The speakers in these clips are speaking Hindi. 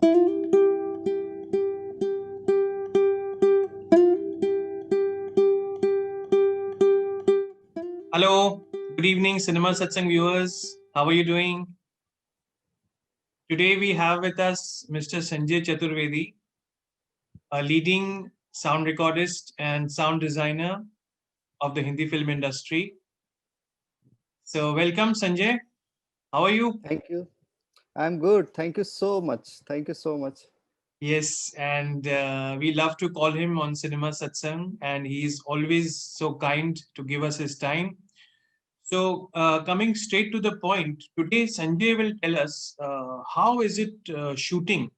Hello, good evening, Cinema Satsang viewers. How are you doing? Today we have with us Mr. Sanjay Chaturvedi, a leading sound recordist and sound designer of the Hindi film industry. So, welcome, Sanjay. How are you? Thank you. I'm good. Thank you so much. Thank you so much. Yes, and we love to call him on Cinema Satsang, and he's always so kind to give us his time. So, coming straight to the point, today Sanjay will tell us how is it shooting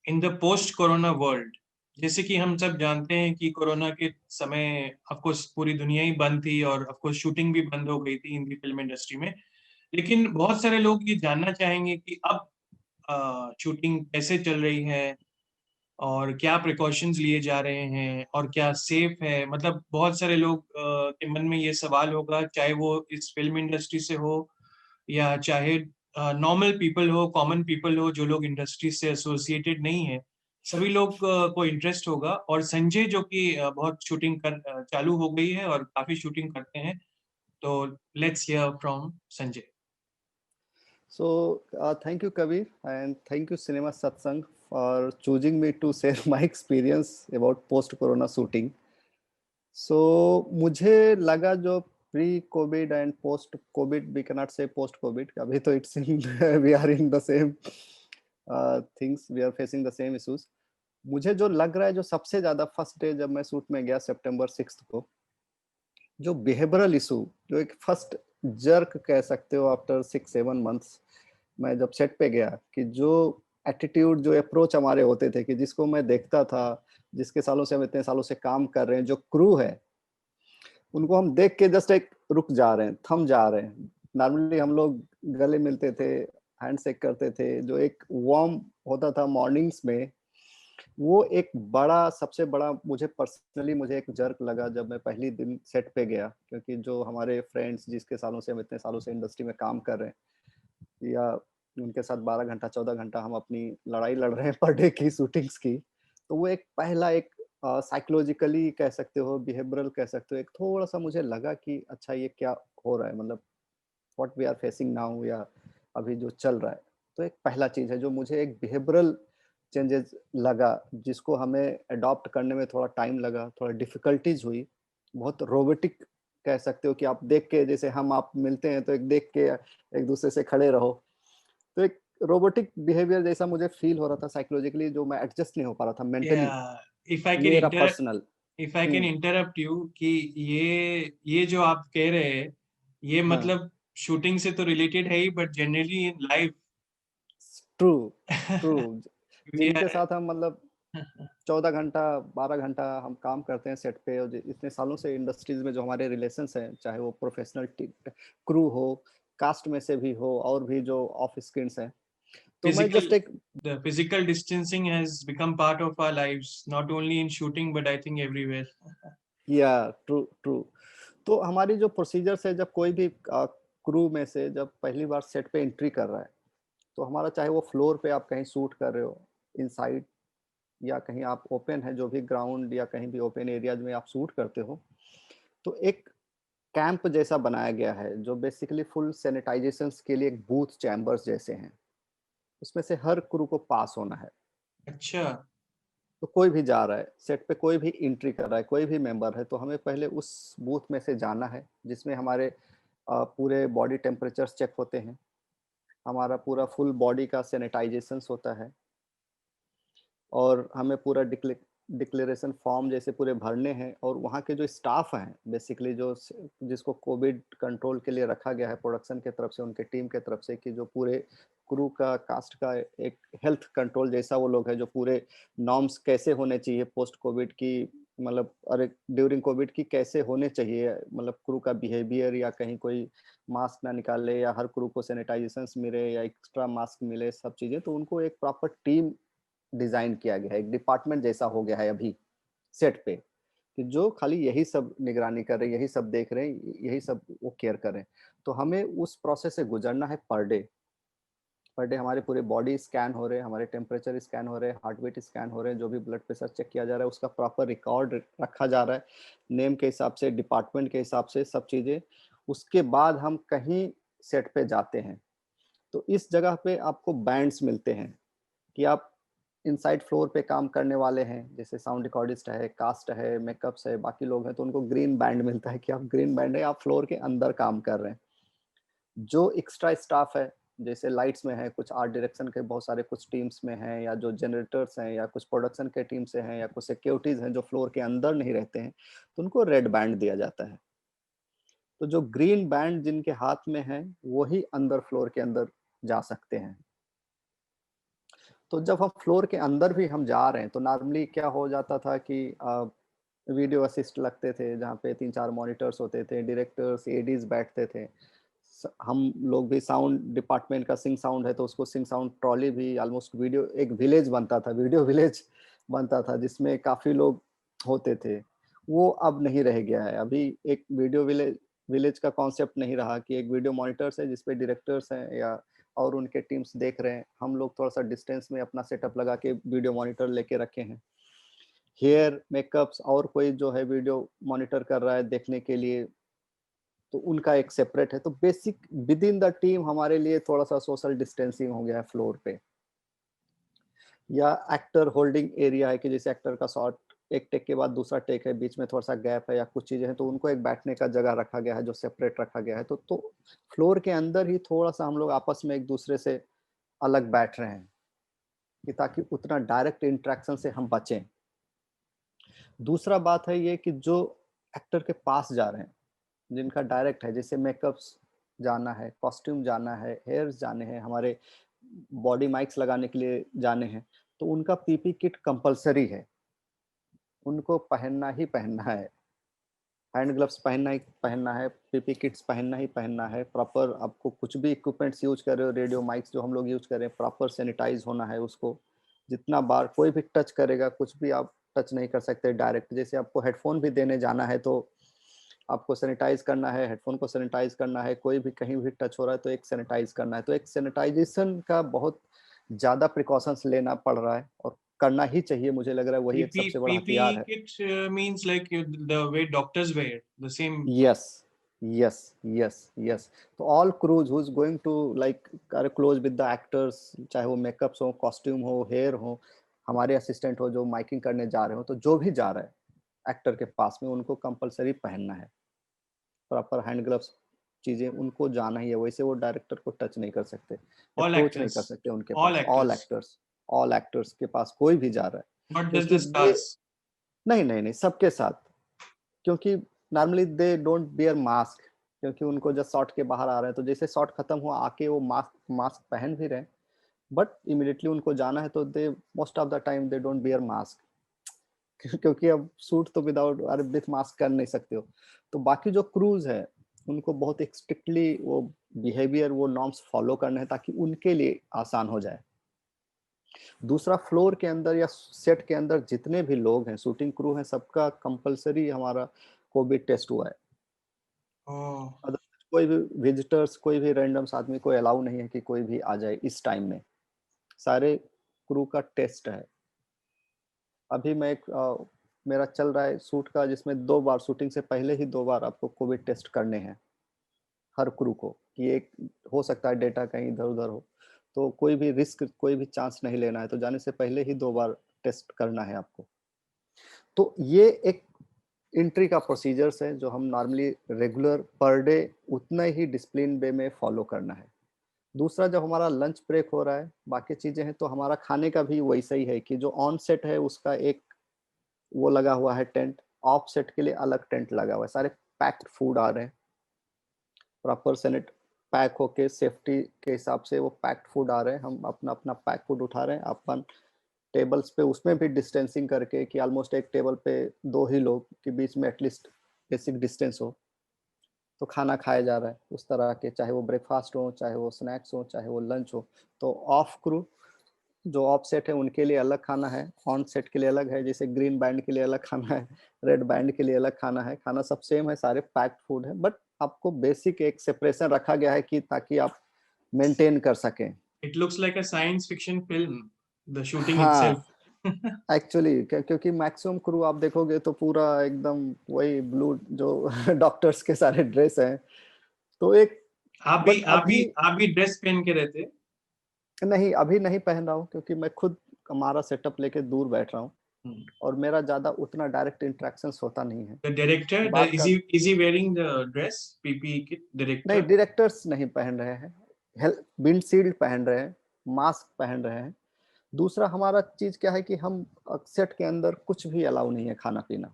in the post corona world. जैसे कि हम सब जानते हैं कि कोरोना के समय ऑफकोर्स पूरी दुनिया ही बंद थी और ऑफकोर्स शूटिंग भी बंद हो गई थी हिंदी फिल्म इंडस्ट्री में। लेकिन बहुत सारे लोग ये जानना चाहेंगे कि अब शूटिंग कैसे चल रही है और क्या प्रिकॉशंस लिए जा रहे हैं और क्या सेफ है। मतलब बहुत सारे लोग के मन में ये सवाल होगा, चाहे वो इस फिल्म इंडस्ट्री से हो या चाहे नॉर्मल पीपल हो, कॉमन पीपल हो, जो लोग इंडस्ट्री से एसोसिएटेड नहीं है, सभी लोग को इंटरेस्ट होगा। और संजय जो कि बहुत शूटिंग चालू हो गई है और काफी शूटिंग करते हैं, तो let's hear from Sanjay. So, thank you, Kabir, and thank you, Cinema Satsang, for choosing me to share my experience about post-corona shooting. So, मुझे लगा जो pre-COVID and post-COVID, we cannot say post-COVID. अभी तो it's in, we are in the same things, we are facing the same issues. मुझे जो लग रहा है, जो सबसे ज्यादा फर्स्ट डे जब मैं शूट में गया सितंबर 6 को, जो बिहेवियरल इशू, जो एक फर्स्ट जर्क कह सकते हो आफ्टर 6-7 मंथ्स, मैं जब सेट पे गया कि जो एटीट्यूड, जो अप्रोच हमारे होते थे, कि जिसको मैं देखता था, जिसके सालों से हम इतने सालों से काम कर रहे हैं, जो क्रू है, उनको हम देख के जस्ट एक रुक जा रहे हैं, थम जा रहे हैं। नॉर्मली हम लोग गले मिलते थे, हैंड शेक करते थे, जो एक वार्म होता था मॉर्निंग्स में, वो एक बड़ा, सबसे बड़ा मुझे पर्सनली मुझे एक जर्क लगा जब मैं पहली दिन सेट पे गया। क्योंकि जो हमारे फ्रेंड्स जिसके सालों से हम इतने सालों से इंडस्ट्री में काम कर रहे हैं, या उनके साथ 12 घंटा 14 घंटा हम अपनी लड़ाई लड़ रहे हैं पर डे की शूटिंग्स की, तो वो एक पहला एक साइकोलॉजिकली कह सकते हो, बिहेवियरल कह सकते हो, एक थोड़ा सा मुझे लगा कि अच्छा ये क्या हो रहा है, मतलब what we are facing now, या अभी जो चल रहा है। तो एक पहला चीज है जो मुझे एक बिहेवियरल चेंजेस लगा, जिसको हमें अडॉप्ट करने में थोड़ा टाइम लगा, थोड़ा डिफिकल्टीज हुई। बहुत रोबोटिक कह सकते हो कि आप देख के, जैसे हम आप मिलते हैं तो एक देख के एक दूसरे से खड़े रहो, तो एक रोबोटिक बिहेवियर जैसा मुझे फील हो रहा था साइकोलॉजिकली, जो मैं एडजस्ट नहीं हो पा रहा था मेंटली, इफ आई कैन मेरा interrupt personal. If I can interrupt you कि ये जो आप कह रहे हैं, ये हाँ, मतलब शूटिंग से तो रिलेटेड है ही, but generally in life true, true. We जिनके आर। साथ हम मतलब 14 घंटा 12 घंटा हम काम करते हैं सेट पे, और इतने सालों से इंडस्ट्रीज में जो हमारे रिलेशंस हैं, चाहे वो प्रोफेशनल क्रू हो, कास्ट में से भी हो, और भी जो ऑफ स्क्रीन हैं, तो मैं physical जस्ट एक, the physical distancing has become part of our lives, not only in shooting but I think everywhere. या ट्रू, ट्रू। तो हमारी जो प्रोसीजर्स है, जब कोई भी क्रू में से जब पहली बार सेट पे एंट्री कर रहा है, तो हमारा, चाहे वो फ्लोर पे आप कहीं शूट कर रहे हो, इनसाइड, या कहीं आप ओपन है, जो भी ग्राउंड या कहीं भी ओपन एरियाज में आप शूट करते हो, तो एक कैंप जैसा बनाया गया है, जो बेसिकली फुल सैनिटाइजेशन के लिए एक बूथ चैम्बर्स जैसे हैं। उसमें से हर क्रू को पास होना है। अच्छा। तो कोई भी जा रहा है सेट पे, कोई भी एंट्री कर रहा है, कोई भी मेंबर है, तो हमें पहले उस बूथ में से जाना है, जिसमें हमारे पूरे बॉडी टेम्परेचर्स चेक होते हैं, हमारा पूरा फुल बॉडी का सैनिटाइजेशन होता है, और हमें पूरा डिक्लेरेशन फॉर्म जैसे पूरे भरने हैं। और वहाँ के जो स्टाफ हैं, बेसिकली जो जिसको कोविड कंट्रोल के लिए रखा गया है प्रोडक्शन के तरफ से, उनके टीम के तरफ से, कि जो पूरे क्रू का, कास्ट का एक हेल्थ कंट्रोल जैसा वो लोग हैं, जो पूरे नॉर्म्स कैसे होने चाहिए पोस्ट कोविड की, मतलब अरे ड्यूरिंग कोविड की कैसे होने चाहिए, मतलब क्रू का बिहेवियर, या कहीं कोई मास्क ना निकाले, या हर क्रू को सैनिटाइजेशन मिले, या एक्स्ट्रा मास्क मिले, सब चीज़ें। तो उनको एक प्रॉपर टीम डिजाइन किया गया है, एक डिपार्टमेंट जैसा हो गया है अभी सेट पे, कि जो खाली यही सब निगरानी कर रहे हैं, यही सब देख रहे हैं, यही सब वो केयर कर रहे हैं। तो हमें उस प्रोसेस से गुजरना है पर डे। पर डे हमारे पूरे बॉडी स्कैन हो रहे हैं, हमारे टेम्परेचर स्कैन हो रहे हैं, हार्ट बीट स्कैन हो रहे हैं, जो भी ब्लड प्रेशर चेक किया जा रहा है उसका प्रॉपर रिकॉर्ड रखा जा रहा है, नेम के हिसाब से, डिपार्टमेंट के हिसाब से, सब चीज़ें। उसके बाद हम कहीं सेट पे जाते हैं तो इस जगह पे आपको बैंड्स मिलते हैं कि आप इनसाइड फ्लोर पे काम करने वाले हैं, जैसे साउंड रिकॉर्डिस्ट है, कास्ट है, मेकअप्स है, बाकी लोग हैं, तो उनको ग्रीन बैंड मिलता है कि आप ग्रीन बैंड है, आप फ्लोर के अंदर काम कर रहे हैं। जो एक्स्ट्रा स्टाफ है, जैसे लाइट्स में है, कुछ आर्ट डायरेक्शन के बहुत सारे कुछ टीम्स में हैं, या जो जनरेटर्स हैं, या कुछ प्रोडक्शन के टीम से हैं, या कुछ सिक्योरिटीज हैं जो फ्लोर के अंदर नहीं रहते हैं, तो उनको रेड बैंड दिया जाता है। तो जो ग्रीन बैंड जिनके हाथ में है वही अंदर फ्लोर के अंदर जा सकते हैं। तो जब हम फ्लोर के अंदर भी हम जा रहे हैं तो नॉर्मली क्या हो जाता था कि वीडियो असिस्ट लगते थे, जहाँ पे 3-4 मॉनिटर्स होते थे, डायरेक्टर्स, एडीज बैठते थे, हम लोग भी, साउंड डिपार्टमेंट का सिंग साउंड है तो उसको सिंग साउंड ट्रॉली भी ऑलमोस्ट वीडियो, एक विलेज बनता था, वीडियो विलेज बनता था जिसमें काफी लोग होते थे। वो अब नहीं रह गया है। अभी एक वीडियो विलेज विलेज का कॉन्सेप्ट नहीं रहा कि एक वीडियो मॉनिटर्स है जिसपे डायरेक्टर्स हैं या और उनके टीम्स देख रहे हैं, हम लोग थोड़ा सा डिस्टेंस में अपना सेटअप लगा के वीडियो मॉनिटर लेके रखे हैं। हेयर मेकअप्स और कोई जो है वीडियो मॉनिटर कर रहा है देखने के लिए, तो उनका एक सेपरेट है। तो basic with in the team हमारे लिए थोड़ा सा सोशल डिस्टेंसिंग हो गया है फ्लोर पे। या एक्टर होल्डिंग एरिया है कि जैसे एक्टर का शॉट एक टेक के बाद दूसरा टेक है, बीच में थोड़ा सा गैप है या कुछ चीजें हैं, तो उनको एक बैठने का जगह रखा गया है जो सेपरेट रखा गया है। तो फ्लोर के अंदर ही थोड़ा सा हम लोग आपस में एक दूसरे से अलग बैठ रहे हैं कि ताकि उतना डायरेक्ट इंटरेक्शन से हम बचें। दूसरा बात है ये कि जो एक्टर के पास जा रहे हैं, जिनका डायरेक्ट है, जैसे मेकअप्स जाना है, कॉस्ट्यूम जाना है, हेयर्स जाने हैं, हमारे बॉडी माइक्स लगाने के लिए जाने हैं, तो उनका पीपी किट कंपलसरी है, उनको पहनना ही पहनना है। हैंड ग्लव्स पहनना है, पीपी किट्स पहनना ही पहनना है। प्रॉपर आपको कुछ भी इक्विपमेंट्स यूज कर रहे हो, रेडियो माइक्स जो हम लोग यूज कर रहे हैं, प्रॉपर सैनिटाइज होना है उसको। जितना बार कोई भी टच करेगा, कुछ भी आप टच नहीं कर सकते डायरेक्ट। जैसे आपको हेडफोन भी देने जाना है तो आपको सैनिटाइज करना है, हेडफोन को सैनिटाइज करना है, कोई भी कहीं भी टच हो रहा है तो एक सैनिटाइज करना है। तो एक सैनिटाइजेशन का बहुत ज्यादा प्रिकॉशंस लेना पड़ रहा है और करना ही चाहिए, मुझे लग रहा है वही एक सबसे बड़ा हथियार है। PPE kit means like the way doctors wear, the same. Yes, yes, yes, yes. तो all crews who's going to like are close with the actors, चाहे वो मेकअप्स हो, कॉस्ट्यूम हो, हेयर हो, हमारे असिस्टेंट हो जो माइकिंग करने जा रहे हो, तो जो भी जा रहा है एक्टर के पास में, उनको कंपलसरी पहनना है। प्रॉपर हैंड ग्लव्स चीजें उनको जाना ही है, वैसे वो डायरेक्टर को टच नहीं कर सकते, All अप्रोच नहीं कर actors, सकते उनके all पास। actors, ऑल एक्टर्स के पास कोई भी जा रहा है, not just क्योंकि the ये, stars. नहीं नहीं नहीं, सबके साथ। क्योंकि normally they don't wear mask, क्योंकि उनको जब शॉट के बाहर आ रहे हैं तो जैसे शॉट खत्म हुआ आके वो मास्क मास्क पहन भी रहे हैं, बट इमीडिएटली उनको जाना है तो they most of the time they don't wear mask. क्योंकि अब शूट तो विदाउट अरे विथ मास्क कर नहीं सकते हो। तो बाकी जो क्रूज है उनको बहुत एक स्ट्रिक्टली वो बिहेवियर, वो नॉर्म्स फॉलो करने हैं ताकि उनके लिए आसान हो जाए। दूसरा, फ्लोर के अंदर या सेट के अंदर जितने भी लोग हैं, शूटिंग क्रू हैं, सबका कंपलसरी हमारा कोविड टेस्ट हुआ है। Oh, अदरवाइज कोई भी विजिटर्स, कोई भी रैंडम्स आदमी को अलाउ नहीं है कि कोई भी आ जाए इस टाइम में। सारे क्रू का टेस्ट है। अभी मैं एक मेरा चल रहा है शूट का, जिसमें 2 बार, शूटिंग से पहले ही 2 बार आपको कोविड टेस्ट करने हैं हर क्रू को, कि एक हो सकता है डेटा कहीं इधर उधर हो, तो कोई भी रिस्क, कोई भी चांस नहीं लेना है, तो जाने से पहले ही 2 बार टेस्ट करना है आपको। तो ये एक एंट्री का प्रोसीजर्स है जो हम नॉर्मली रेगुलर पर डे उतना ही डिसिप्लिन वे में फॉलो करना है। दूसरा, जब हमारा लंच ब्रेक हो रहा है, बाकी चीजें हैं, तो हमारा खाने का भी वैसा ही है कि जो ऑन सेट है उसका एक वो लगा हुआ है टेंट, ऑफ सेट के लिए अलग टेंट लगा हुआ है, सारे पैक्ड फूड आ रहे हैं, प्रॉपर सेनेट पैक होके सेफ्टी के हिसाब से वो पैक्ड फूड आ रहे हैं। हम अपना अपना पैक फूड उठा रहे हैं अपन टेबल्स पे, उसमें भी डिस्टेंसिंग करके कि ऑलमोस्ट एक टेबल पे 2 ही लोग के बीच में एटलीस्ट बेसिक डिस्टेंस हो, तो खाना खाया जा रहा है उस तरह के, चाहे वो ब्रेकफास्ट हो, चाहे वो स्नैक्स हो, चाहे वो लंच हो। तो ऑफ क्रू जो ऑफ सेट है उनके लिए अलग खाना है, ऑन सेट के लिए अलग है, जैसे ग्रीन बैंड के लिए अलग खाना है, रेड बैंड के लिए अलग खाना है। खाना सब सेम है, सारे पैक्ड फूड है, बट आपको बेसिक एक सेपरेशन रखा गया है कि ताकि आप मेंटेन कर सकें It looks like a science fiction film, the shooting हाँ itself. एक्चुअली क्योंकि मैक्सिमम क्रू आप देखोगे तो पूरा एकदम वही ब्लू जो डॉक्टर्स के सारे ड्रेस हैं, तो एक बट अभी आप भी ड्रेस पहन के रहते? नहीं, अभी नहीं पहन रहा हूँ क्योंकि मैं खुद हमारा सेटअप लेके दूर बैठ रहा हूँ और मेरा ज्यादा उतना डायरेक्ट इंटरेक्शंस होता नहीं है। The director, बात का is he wearing the dress, PPE kit, नहीं, director? डायरेक्टर्स नहीं पहन रहे हैं, विंडशील्ड पहन रहे हैं, मास्क पहन रहे हैं। दूसरा हमारा चीज क्या है कि हम सेट के अंदर कुछ भी अलाउ नहीं है खाना पीना।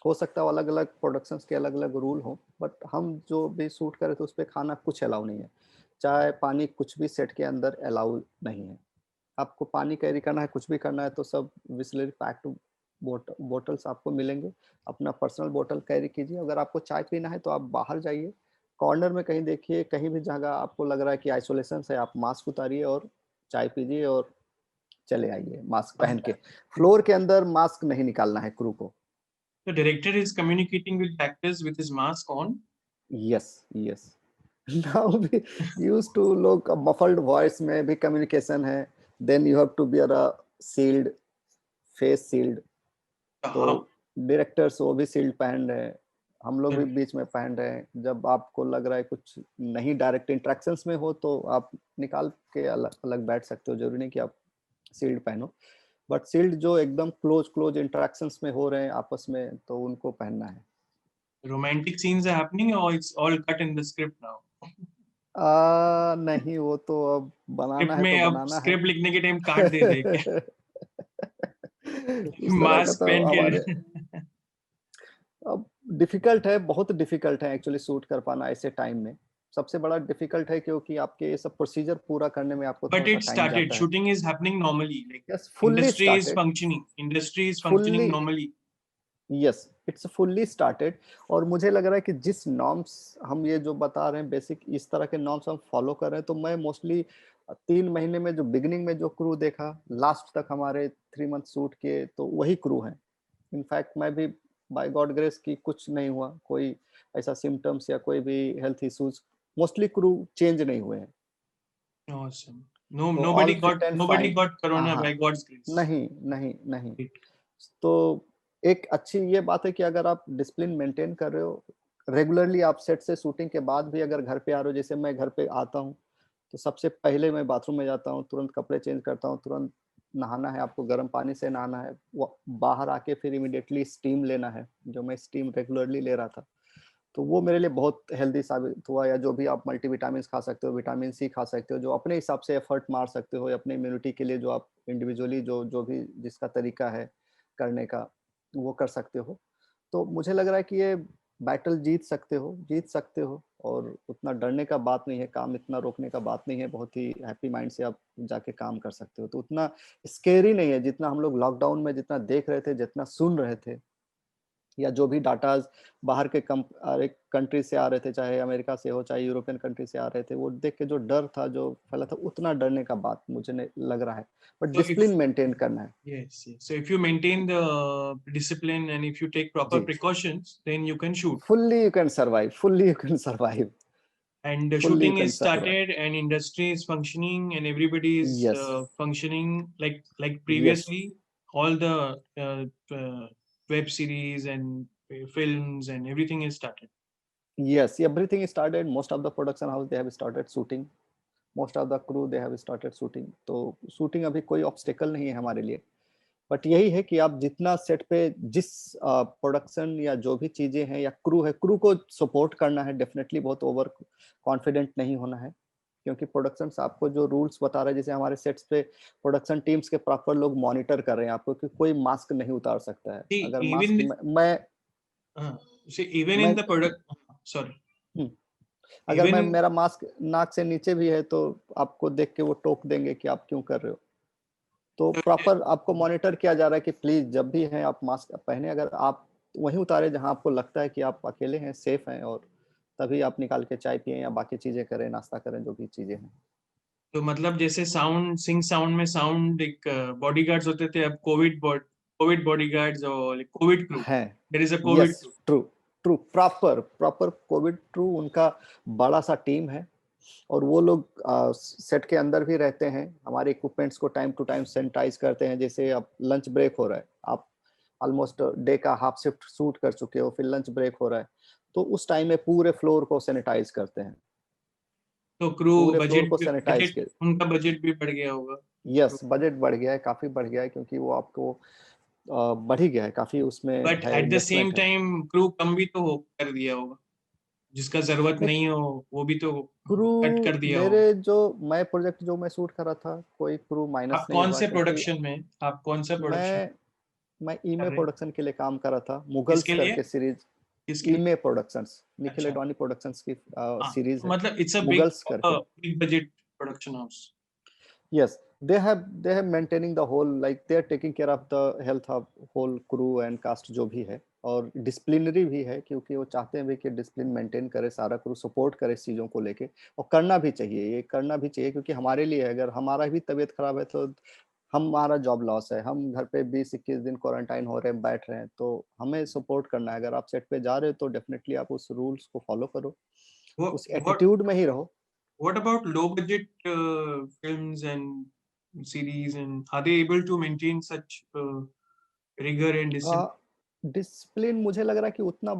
हो सकता है अलग अलग प्रोडक्शंस के अलग अलग रूल हो, बट हम जो भी शूट करें तो उस पर खाना कुछ अलाउ नहीं है, चाय पानी कुछ भी सेट के अंदर अलाउ नहीं है। आपको पानी कैरी करना है, कुछ भी करना है तो सब बिस्लरी पैक्ड बोटल्स आपको मिलेंगे, अपना पर्सनल बोतल कैरी कीजिए। अगर आपको चाय पीना है तो आप बाहर जाइए, कॉर्नर में कहीं देखिए, कहीं भी जगह आपको लग रहा है कि आइसोलेशन है, आप मास्क उतारिए और चाय पीजिए और चले आइए मास्क पहन के। फ्लोर के अंदर मास्क नहीं निकालना है क्रू को। The director is communicating with actors with his mask on. Yes yes now भी यूज्ड टू लोग मफल्ड वॉइस में भी कम्युनिकेशन है, then you have to wear a shield face shield. तो डायरेक्टर्स वो भी सील्ड पहन रहे हैं, हम लोग भी बीच में पहन रहे हैं। जब आपको लग रहा है कुछ नहीं डायरेक्ट इंटरेक्शंस में हो तो आप निकाल के अलग अलग बैठ सकते हो, जरूरी नहीं कि आप सील्ड पहनो, बट सील्ड जो एकदम क्लोज इंटरेक्शंस में हो रहे हैं आपस में तो उनको पहनना है। Romantic scenes are happening or it's all cut in the script now? नहीं, वो तो अब बनाना स्क्रिप्ट है तो में अब बनाना है। स्क्रिप्ट लिखने के टाइम काट दे रहे क्या? उस तरह का मास्क तो पहन हमारे के। अब डिफिकल्ट है, बहुत डिफिकल्ट है एक्चुअली शूट कर पाना ऐसे टाइम में। सबसे बड़ा डिफिकल्ट है क्योंकि आपके ये सब प्रोसीजर पूरा करने में आपको But थोड़ा सा it टाइम started. जाता है। Shooting is happening normally. Like yes fully industry is started, functioning. Industry is functioning fully normally. Yes it's fully started. और मुझे लग रहा है कि जिस नॉर्म्स हम ये जो बता रहे हैं बेसिक इस तरह के नॉर्म्स हम फॉलो कर रहे हैं, तो मैं मोस्टली 3 महीने में जो बिगिनिंग में जो क्रू देखा, लास्ट तक हमारे 3 मंथ शूट किए तो वही क्रू है। इनफैक्ट मैं भी बाय गॉड ग्रेस की कुछ नहीं हुआ, कोई ऐसा सिम्टम्स या कोई भी health issues, mostly crew change नहीं हुए हैं। Awesome. No, तो all fit and nobody fine. got हाँ corona हाँ, by God's grace. नहीं नहीं नहीं। Great. तो एक अच्छी ये बात है कि अगर आप डिसिप्लिन मेंटेन कर रहे हो रेगुलरली, आप सेट से शूटिंग के बाद भी अगर घर पे आ रहे हो, जैसे मैं घर पे आता हूँ तो सबसे पहले मैं बाथरूम में जाता हूँ, तुरंत कपड़े चेंज करता हूँ, तुरंत नहाना है, आपको गर्म पानी से नहाना है, वो बाहर आके फिर इमिडिएटली स्टीम लेना है, जो मैं स्टीम रेगुलरली ले रहा था। तो वो मेरे लिए बहुत हेल्दी साबित हुआ। या जो भी आप मल्टीविटामिन खा सकते हो, विटामिन सी खा सकते हो, जो अपने हिसाब से एफर्ट मार सकते हो, अपने इम्यूनिटी के लिए जो आप इंडिविजुअली जो जो भी जिसका तरीका है करने का वो कर सकते हो। तो मुझे लग रहा है कि ये बैटल जीत सकते हो और उतना डरने का बात नहीं है, काम इतना रोकने का बात नहीं है, बहुत ही हैप्पी माइंड से आप जाके काम कर सकते हो। तो उतना स्केरी नहीं है जितना हम लोग लॉकडाउन में जितना देख रहे थे, जितना सुन रहे थे, या जो भी डाटाज बाहर के कंट्री से आ रहे थे, चाहे अमेरिका से हो चाहे यूरोपियन कंट्री से आ रहे थे, वो देख के जो डर था जो फैला था, उतना डरने का बात मुझे नहीं लग रहा है। But So if discipline maintain करना है। yes, yes. So if you maintain the discipline and if you take proper जी, precautions, then you can shoot. Fully you can survive, fully you can survive, And the fully you shooting can is survive. started, and industry is functioning, and everybody is yes functioning like yes previously. All the web series and films and everything is started. Yes everything started, most of the production house they have started shooting, most of the crew they have started shooting. तो शूटिंग अभी कोई ऑब्स्टेकल नहीं है हमारे लिए। बट यही है कि आप जितना सेट पे जिस प्रोडक्शन या जो भी चीजें हैं या क्रू है, क्रू को सपोर्ट करना है डेफिनेटली, बहुत ओवर कॉन्फिडेंट नहीं होना है। क्योंकि प्रोडक्शन आपको जो रूल्स बता रहे हैं, जैसे हमारे सेट्स पे प्रोडक्शन टीम्स के प्रॉपर लोग मॉनिटर कर रहे हैं आपको कि कोई मास्क नहीं उतार सकता है। See, अगर मास्क even even in मैं the product, sorry, हम्म, अगर मैं even मेरा मास्क नाक से नीचे भी है तो आपको देख के वो टोक देंगे कि आप क्यों कर रहे हो। तो प्रॉपर आपको मॉनिटर किया जा रहा है कि प्लीज जब भी हैं आप मास्क पहने। अगर आप वहीं उतारे जहां आपको लगता है कि आप अकेले हैं, सेफ हैं, और तभी आप निकाल के चाय पिए या बाकी चीजें करें, नाश्ता करें, जो भी चीजें हैं। तो मतलब जैसे साउंड सिंग साउंड में साउंड एक बॉडीगार्ड्स होते थे, अब कोविड बॉडीगार्ड्स और कोविड क्रू, हैं there is a yes covid crew. True true proper proper covid true, उनका बड़ा सा टीम है और वो लोग सेट के अंदर भी रहते हैं, हमारे इक्विपमेंट्स को टाइम टू टाइम सैनिटाइज करते हैं। जैसे अब लंच ब्रेक हो रहा है, आप ऑलमोस्ट डे का हाफ शिफ्ट शूट कर चुके हो, फिर लंच ब्रेक हो रहा है, तो उस टाइम में पूरे फ्लोर को सैनिटाइज करते हैं, तो क्रू पूरे फ्लोर को बजट सैनिटाइज बजट के। उनका बजट भी बढ़ गया होगा। यस, बजट बढ़ गया है, काफी बढ़ गया है, क्योंकि वो आपको बढ़ ही गया है, काफी उसमें बट है, एट द सेम इन्वेस्टमेंट है। टाइम क्रू कम भी तो कर दिया होगा, जिसका जरूरत नहीं, नहीं हो वो भी तो क्रू कट कर दिया मेरे होगा। जो मैं प्रोजेक्ट जो मैं शूट कर रहा था, कोई क्रू माइनस आप नहीं कौन हुआ, से क्योंकि प्रोडक्शन में आप कौन सा प्रोडक्शन मैं मैं ईमे कर रहे हैं? प्रोडक्शन के लिए काम कर रहा था, मुगल्स किसके लिए? करके सीरीज। किसके लिए? ईमे प्रोडक्शंस, निखिल अच्छा। अडवाणी प्रोडक्शंस की हाँ, सीरीज तो है, मतलब इट्स अ मुगल्स करके। Big budget production house. Yes, they have maintaining the whole, like they are taking care of the health of whole crew and cast जो भी है, और डिसिप्लिनरी भी है, क्योंकि वो चाहते हैं भी कि डिसिप्लिन मेंटेन करे, सारा क्रू सपोर्ट करे इस चीज़ों को लेके, और करना भी चाहिए, ये करना भी चाहिए, क्योंकि हमारे लिए अगर हमारा भी तबीयत खराब है तो हमारा जॉब लॉस है, हम घर पे 20-21 दिन क्वारंटाइन हो रहे हैं, बैठ रहे हैं, तो हमें सपोर्ट करना है। अगर आप सेट पे जा रहे हो तो डेफिनेटली आप उस रूल्स को फॉलो करो, उस व्हाट एटीट्यूड में ही रहो। what about low budget films and series, and are they able to maintain such rigor and discipline? Discipline मुझे लग रहा है कि उतना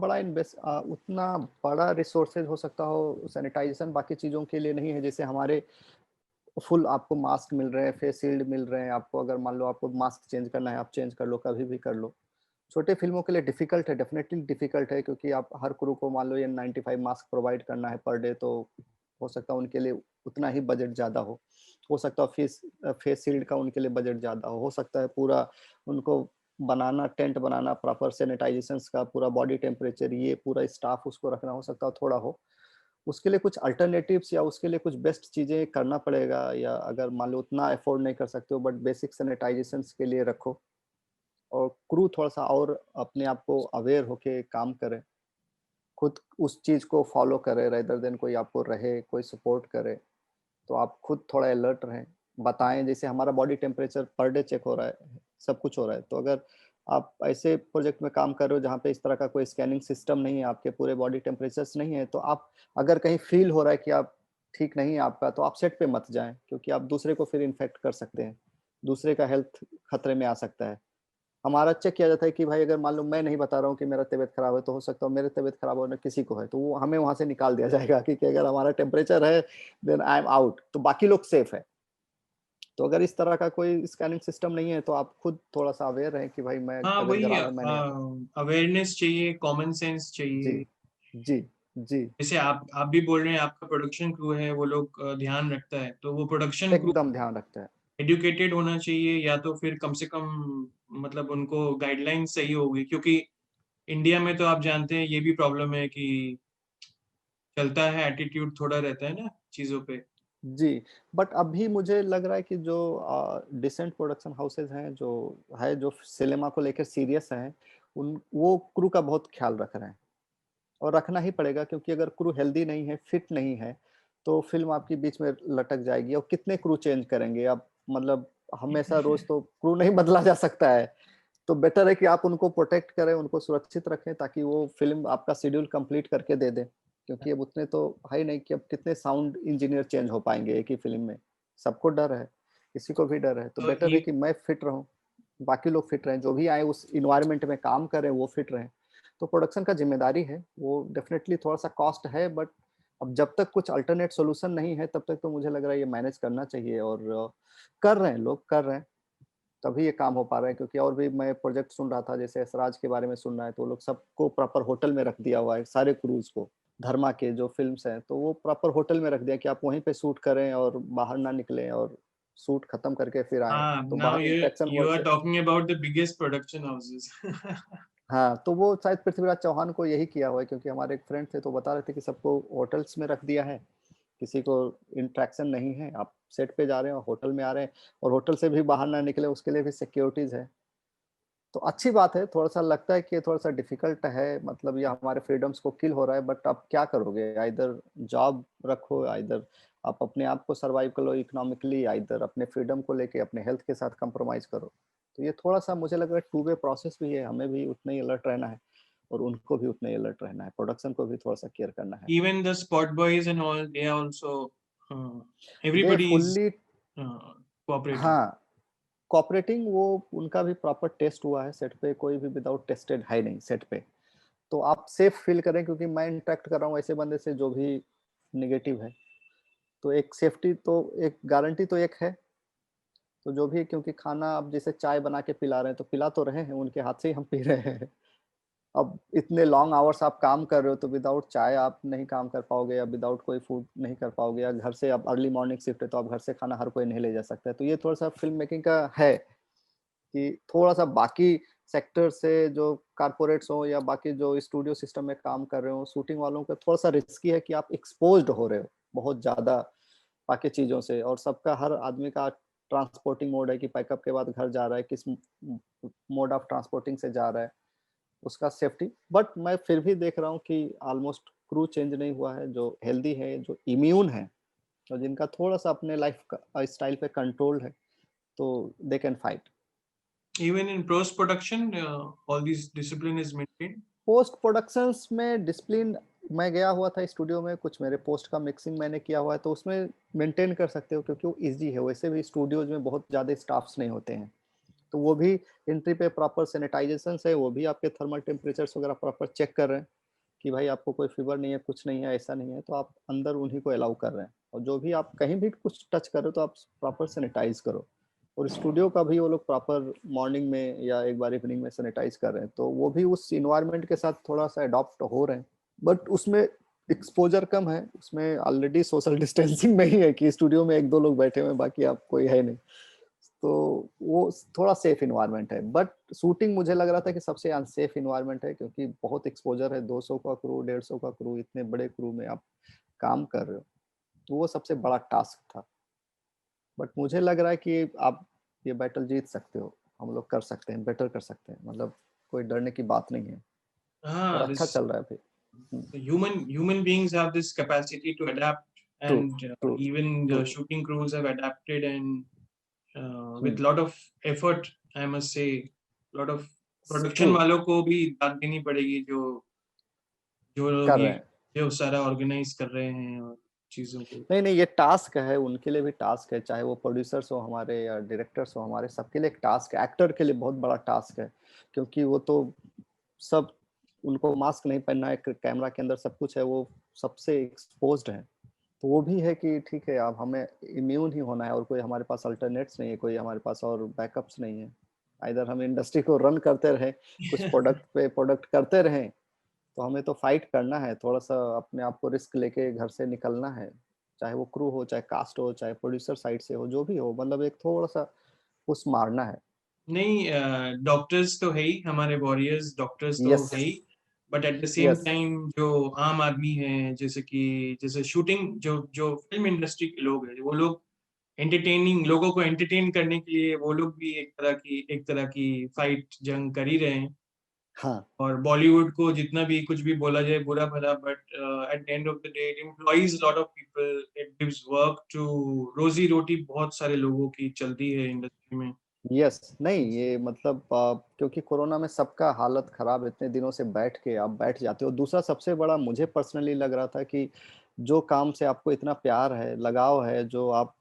बड़ा रिसोर्सेज हो सकता हो सैनिटाइजेशन बाकी चीज़ों के लिए नहीं है। जैसे हमारे फुल आपको मास्क मिल रहे हैं, फेस शील्ड मिल रहे हैं, आपको अगर मान लो आपको मास्क चेंज करना है, आप चेंज कर लो, कभी भी कर लो। छोटे फिल्मों के लिए डिफिकल्ट है, डेफिनेटली डिफिकल्ट है, क्योंकि आप हर क्रू को मान लो ये 95 मास्क प्रोवाइड करना है पर डे, तो हो सकता है उनके लिए उतना ही बजट ज़्यादा हो सकता है फेस फेस शील्ड का उनके लिए बजट ज़्यादा हो सकता है पूरा उनको बनाना, टेंट बनाना, प्रॉपर सैनिटाइजेशन का पूरा बॉडी टेम्परेचर, ये पूरा स्टाफ उसको रखना हो सकता है थोड़ा हो। उसके लिए कुछ अल्टरनेटिव्स या उसके लिए कुछ बेस्ट चीज़ें करना पड़ेगा, या अगर मान लो उतना अफोर्ड नहीं कर सकते हो, बट बेसिक सैनिटाइजेशन के लिए रखो, और क्रू थोड़ा-सा और अपने आप को अवेयर होके काम करे, खुद उस चीज़ को फ़ॉलो करे रेदर देन कोई आपको रहे, कोई सपोर्ट करे, तो आप खुद थोड़ा अलर्ट रहें। बताएँ, जैसे हमारा body temperature per day check हो रहा है, सब कुछ हो रहा है, तो अगर आप ऐसे प्रोजेक्ट में काम कर रहे हो जहाँ पे इस तरह का कोई स्कैनिंग सिस्टम नहीं है, आपके पूरे बॉडी टेम्परेचर्स नहीं है, तो आप अगर कहीं फ़ील हो रहा है कि आप ठीक नहीं है आपका, तो आप सेट पे मत जाएँ, क्योंकि आप दूसरे को फिर इन्फेक्ट कर सकते हैं। दूसरे का हेल्थ खतरे में आ सकता है। हमारा चेक किया जाता है कि भाई अगर मान लो मैं नहीं बता रहा हूँ कि मेरा तबीयत खराब है, तो हो सकता है मेरी तबीयत खराब होना किसी को है, तो वो हमें वहाँ से निकाल दिया जाएगा कि अगर हमारा टेम्परेचर है देन आई एम आउट, तो बाकी लोग सेफ है। तो अगर इस तरह का कोई स्कैनिंग सिस्टम नहीं है, तो आप खुद थोड़ा-सा अवेयर रहें कि भाई मैं हाँ, तबीयत वही खराब है, मैं नहीं आ सकता। अवेयरनेस चाहिए, कॉमन सेंस जी, चाहिए। जी, जी, जैसे आप भी बोल रहे हैं आपका प्रोडक्शन क्रू है, वो लोग ध्यान रखता है, तो वो प्रोडक्शन क्रू एकदम ध्यान रखते हैं। एजुकेटेड होना चाहिए, या तो फिर कम से कम मतलब उनको गाइडलाइंस सही होगी, क्योंकि इंडिया में तो आप जानते हैं ये भी प्रॉब्लम है कि चलता है, एटीट्यूड थोड़ा रहता है ना चीजों पे। जी, बट अभी मुझे लग रहा है कि जो डिसेंट प्रोडक्शन हाउसेज़ हैं, जो सिनेमा को लेकर सीरियस हैं, उन वो क्रू का बहुत ख्याल रख रहे हैं। और रखना ही पड़ेगा, क्योंकि अगर क्रू हेल्दी नहीं है, फिट नहीं है, तो फ़िल्म आपकी बीच में लटक जाएगी, और कितने क्रू चेंज करेंगे आप, मतलब हमेशा रोज़ तो क्रू नहीं बदला जा सकता है। तो बेटर है कि आप उनको प्रोटेक्ट करें, उनको सुरक्षित रखें, ताकि वो फ़िल्म आपका शेड्यूल कंप्लीट करके दे दें। क्योंकि अब उतने तो है ही नहीं कि अब कितने साउंड इंजीनियर चेंज हो पाएँगे एक ही फ़िल्म में। सबको डर है, किसी को भी डर है, तो तो बेटर है कि मैं फिट रहूँ, बाकी लोग फिट रहें, जो भी आए उस एनवायरनमेंट में काम करें वो फिट रहें। तो प्रोडक्शन का ज़िम्मेदारी है, वो डेफ़िनेटली थोड़ा-सा कॉस्ट है, बट अब जब तक कुछ अल्टरनेट सॉल्यूशन नहीं है, तब तक तो मुझे लग रहा है ये मैनेज करना चाहिए, और कर रहे हैं लोग, कर रहे हैं। तभी ये काम हो पा रहा है, क्योंकि और भी मैं प्रोजेक्ट सुन रहा था, जैसे ऐशराज के बारे में सुन रहा है, तो वो लोग सबको प्रॉपर होटल में रख दिया हुआ है, सारे क्रूज़ को। धर्मा के जो फ़िल्म्स हैं, तो वो प्रॉपर होटल में रख दिया कि आप वहीं पे शूट करें और बाहर ना निकलें, और शूट खत्म करके फिर आएँ। हाँ, तो नाउ बाहर you interaction you work are say talking about the biggest production houses. हाँ, तो वो शायद पृथ्वीराज चौहान को यही किया हुआ है, क्योंकि हमारे एक फ्रेंड थे तो बता रहे थे कि सबको होटल्स में रख दिया है, किसी को इंटरेक्शन नहीं है, आप सेट पे जा रहे हैं और होटल में आ रहे हैं, और होटल से भी बाहर ना निकले उसके लिए भी सिक्योरिटीज़ है। तो अच्छी बात है, थोड़ा-सा लगता है कि ये थोड़ा-सा डिफ़िकल्ट है, मतलब ये हमारे फ्रीडम्स को किल हो रहा है, बट आप क्या करोगे? आइदर जॉब रखो, आइदर आप अपने आप को सर्वाइव कर लो इकोनॉमिकली, आइदर अपने फ्रीडम को लेके अपने हेल्थ के साथ कॉम्प्रोमाइज़ करो। तो ये थोड़ा-सा मुझे लग रहा है टू वे प्रोसेस भी है, हमें भी उतना ही अलर्ट रहना है, और उनको भी उतना ही अलर्ट रहना है, प्रोडक्शन को भी थोड़ा-सा केयर करना है। Even the spot boys and all, they are also they Everybody is fully cooperating. हाँ कोऑपरेटिंग, वो उनका भी प्रॉपर टेस्ट हुआ है सेट पे, कोई भी विदाउट टेस्टेड है नहीं सेट पे, तो आप सेफ फील करें, क्योंकि मैं इंटरेक्ट कर रहा हूँ ऐसे बंदे से जो भी निगेटिव है, तो एक सेफ्टी तो एक गारंटी तो एक है। तो जो भी, क्योंकि खाना आप जैसे चाय बना के पिला रहे हैं तो पिला तो रहे हैं, उनके हाथ से ही हम पी रहे हैं। अब इतने लॉन्ग आवर्स आप काम कर रहे हो तो विदाउट चाय आप नहीं काम कर पाओगे, या विदाउट कोई फूड नहीं कर पाओगे, या घर से आप अर्ली मॉर्निंग शिफ्ट है तो आप घर से खाना हर कोई नहीं ले जा सकता है। तो ये थोड़ा सा फिल्म मेकिंग का है कि थोड़ा सा बाकी सेक्टर से जो कारपोरेट्स हो या बाकी जो स्टूडियो सिस्टम में काम कर रहे हो, शूटिंग वालों का थोड़ा सा रिस्की है कि आप एक्सपोज्ड हो रहे हो बहुत ज्यादा बाकी चीजों से, और सबका हर आदमी का ट्रांसपोर्टिंग मोड है कि पैकअप के बाद घर जा रहा है, किस मोड ऑफ ट्रांसपोर्टिंग से जा रहा है, उसका सेफ्टी। बट मैं फिर भी देख रहा हूँ कि ऑलमोस्ट क्रू चेंज नहीं हुआ है, जो हेल्दी है, जो इम्यून है, और जिनका थोड़ा सा अपने लाइफ स्टाइल पे कंट्रोल है, तो they can fight. Even in post production, all these discipline is maintained. Post productions में डिसिप्लिन, मैं गया हुआ था स्टूडियो में, कुछ मेरे पोस्ट का मिक्सिंग मैंने किया हुआ है, तो उसमें मेंटेन कर सकते हो क्योंकि वो इजी है। वैसे भी स्टूडियोज में बहुत ज़्यादा स्टाफ्स नहीं होते हैं, तो वो भी एंट्री पे प्रॉपर सैनिटाइजेशन है, वो भी आपके थर्मल टेम्परेचर्स वगैरह प्रॉपर चेक कर रहे हैं कि भाई आपको कोई फीवर नहीं है, कुछ नहीं है, ऐसा नहीं है, तो आप अंदर उन्हीं को अलाउ कर रहे हैं। और जो भी आप कहीं भी कुछ टच कर रहे हो तो आप प्रॉपर सैनिटाइज करो। और स्टूडियो का भी वो लोग प्रॉपर मॉर्निंग में या एक बार इवनिंग में सैनिटाइज कर रहे हैं, तो वो भी उस इन्वायरमेंट के साथ थोड़ा सा अडॉप्ट हो रहे हैं। बट उसमें एक्सपोजर कम है, उसमें ऑलरेडी सोशल डिस्टेंसिंग में ही है कि स्टूडियो में एक दो लोग बैठे हुए हैं, बाकी आप कोई है नहीं, तो वो थोड़ा सेफ इन्वायरमेंट है। बट शूटिंग मुझे लग रहा था कि सबसे अनसेफ इन्वायरमेंट है, क्योंकि बहुत एक्सपोजर है, 200 का क्रू, 150 का क्रू, इतने बड़े क्रू में आप काम कर रहे हो, तो वो सबसे बड़ा टास्क था। बट मुझे लग रहा है कि आप ये बैटल जीत सकते हो, हम लोग कर सकते हैं, बेटर कर सकते हैं, मतलब कोई डरने की बात नहीं है, और अच्छा This चल रहा है अभी। human beings have this capacity to adapt, true and true even true. the shooting crews have adapted, and with lot of effort, I must say, lot of true production वालों को भी दाद देनी पड़ेगी, जो जो लोग कर ये रहे हैं। जो सारा ऑर्गेनाइज कर रहे हैं और चीजों को। नहीं नहीं, ये टास्क है, उनके लिए भी टास्क है, चाहे वो प्रोड्यूसर्स हो हमारे या डायरेक्टर्स हो हमारे, सबके लिए एक टास्क है। एक्टर के लिए बहुत बड़ा टास्क है, क्योंकि वो तो सब, उनको मास्क नहीं पहनना है, कैमरा के अंदर सब कुछ है, वो सबसे एक्सपोज्ड है। तो वो भी है कि ठीक है, अब हमें इम्यून ही होना है, और कोई हमारे पास अल्टरनेट्स नहीं है, कोई हमारे पास और बैकअप्स नहीं है। इधर हम इंडस्ट्री को रन करते रहे, कुछ प्रोडक्ट पे प्रोडक्ट करते रहें, तो हमें तो फाइट करना है, थोड़ा सा अपने आप को रिस्क लेके घर से निकलना है, चाहे वो क्रू हो, चाहे कास्ट हो, चाहे प्रोड्यूसर साइड से हो, जो भी हो, मतलब एक थोड़ा सा पुश मारना है। नहीं, डॉक्टर्स तो है ही, हमारे वॉरियर्स डॉक्टर्स तो यस है ही, but at the same yes time जो आम आदमी है, जैसे शूटिंग, जो जो फिल्म इंडस्ट्री के लोग हैं, वो लोग एंटरटेनिंग, लोगों को एंटरटेन करने के लिए वो लोग भी एक तरह की फाइट जंग कर ही रहे हैं। हाँ और बॉलीवुड को जितना भी कुछ भी बोला जाए बुरा भला, but at the end of the day it employs lot of people, it gives work to, रोजी रोटी बहुत सारे लोगों की चलती है इंडस्ट्री में। यस। नहीं ये मतलब क्योंकि कोरोना में सबका हालत खराब, इतने दिनों से बैठ के आप बैठ जाते हो। दूसरा सबसे बड़ा मुझे पर्सनली लग रहा था कि जो काम से आपको इतना प्यार है, लगाव है, जो आप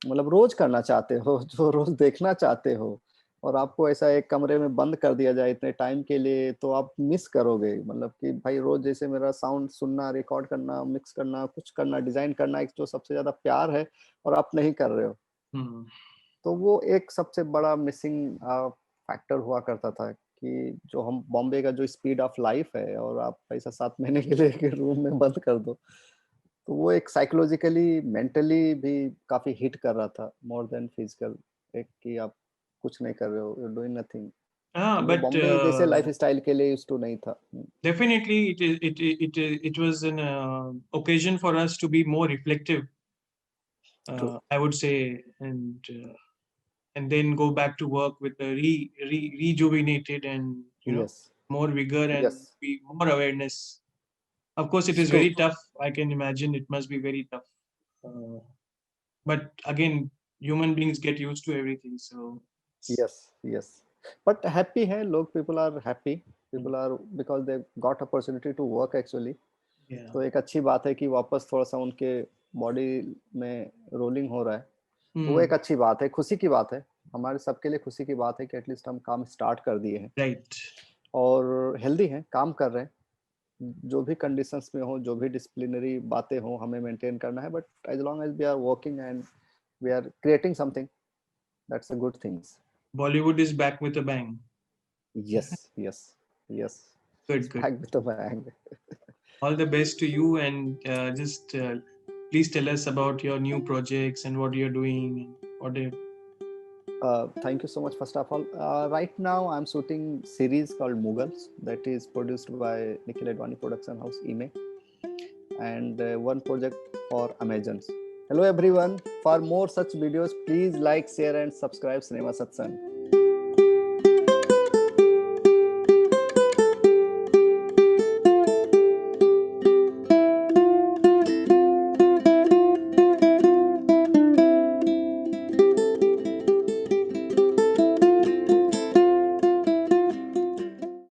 मतलब रोज करना चाहते हो, जो रोज देखना चाहते हो, और आपको ऐसा एक कमरे में बंद कर दिया जाए इतने टाइम के लिए, तो आप मिस करोगे। मतलब कि भाई रोज जैसे मेरा साउंड सुनना, रिकॉर्ड करना, मिक्स करना, कुछ करना, डिजाइन करना, एक जो सबसे ज्यादा प्यार है, और आप नहीं कर रहे हो, हम्म। तो वो एक सबसे बड़ा मिसिंग फैक्टर हुआ करता था। कि जो हम बॉम्बे का जो स्पीड ऑफ लाइफ है, और आप ऐसा 7 महीने के लिए एक रूम में बंद कर दो, तो वो एक साइकोलॉजिकली मेंटली भी काफी हिट कर रहा था, मोर देन फिजिकल। एक कि आप कुछ नहीं कर रहे हो, यू डूइंग नथिंग, हाँ, तो वो बट बॉम्बे जैसे लाइफ स्टाइल के लिए यूज्ड टू नहीं था। definitely it was an occasion for us to be more reflective, true. I would say, and then go back to work with a rejuvenated and yes more vigor yes and be more awareness. Of course, it is true. very tough. I can imagine it must be very tough. Uh, but again, human beings get used to everything. So, yes yes. But happy है लोग, people are happy, people are, because they got opportunity to work actually. yeah. तो एक अच्छी बात है कि वापस थोड़ा सा उनके बॉडी में रोलिंग हो रहा है, तो वो Hmm. एक अच्छी बात है, खुशी की बात है, हमारे सबके लिए खुशी की बात है कि एटलीस्ट हम काम स्टार्ट कर दिए हैं Right. और हेल्दी हैं, काम कर रहे हैं। जो भी कंडीशंस में हो, जो भी डिसिप्लिनरी बातें हो, हमें मेंटेन करना है, but as long as we are working and we are creating something, that's a good things. Bollywood is back with a bang. Yes, yes, yes. It's Good, good. back with a bang. All the best to you, and just please tell us about your new projects and what you're doing and what you. Thank you so much. First of all, right now I'm shooting series called Mughals that is produced by Nikhil Advani Production House, IME, and one project for Amazons. Hello everyone. For more such videos, please like, share, and subscribe Cinema Satsang.